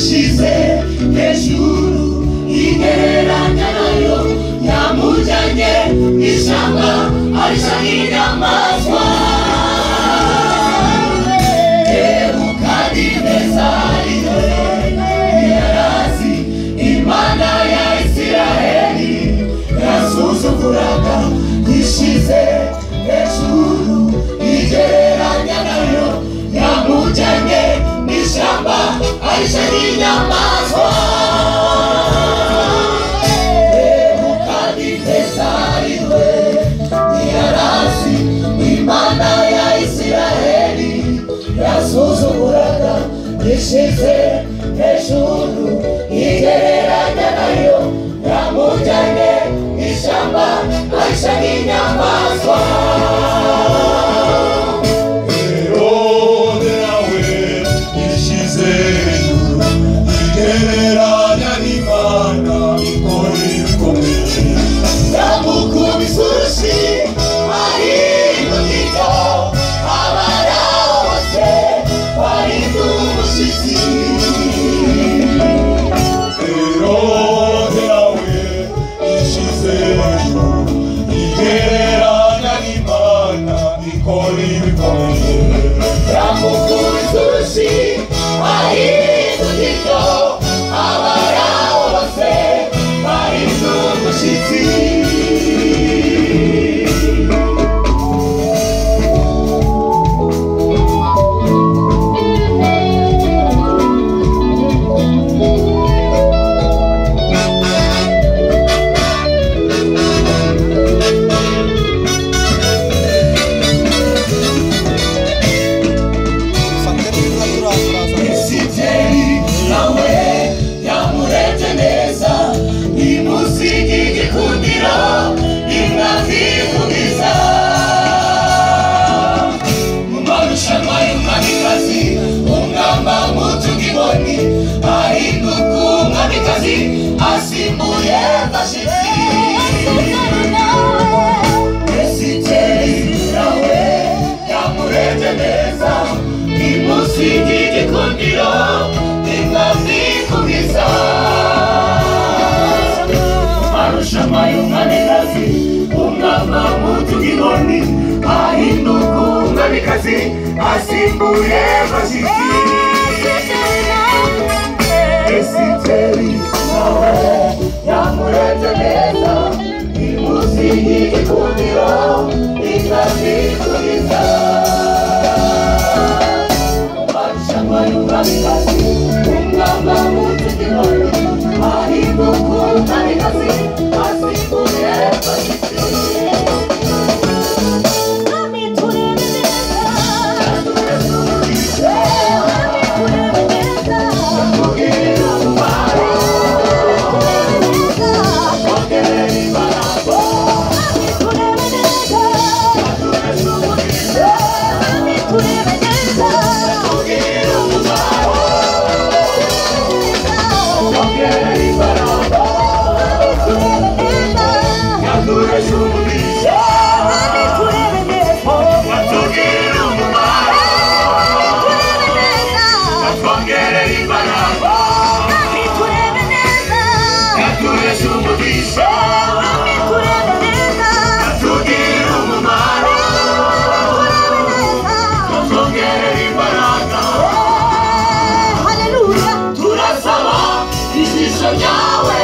ishize hejuru igereranya nayo yamujyanye ishyamba arisha nk'inyamaswa Nebukadinezari ntiyarazi Imana ya Isiraheli yasuzuguraga ishize hejuru igereranya nayo yamujyanye n'ishyamba arisha nk'inyamaswa Nebukadinezari ntiyarazi Imana ya Isiraheli yasuzuguraga ishize hejuru igereranya nayo yamujyanye n'ishyamba arisha nk'inyamaswa Herode nawe ishize hejuru igereranya n'Imana ikora ibikomeye yamukubise urushyi ahinduka abara bose bahinda umushyitsi Herode nawe ishize hejuru igereranya n'Imana ikora ibikomeye yamukubise urushyi ahinduka abara bose bahinda umushyitsi asimbuye Vashiti Esiteri nawe yamurebye neza imusiga igikundiro ingazi kubiza amarushanwa y'umwamikazi umwamba mutugiboni ahinduka umwamikazi asimbuye Vashiti Esiteri nawe yamurebye neza imusiga igikundiro ingazi kubiza amarushanwa y'umwamikazi umwamba mutugiboni ahinduka umwamikazi asimbuye Vashiti Yawe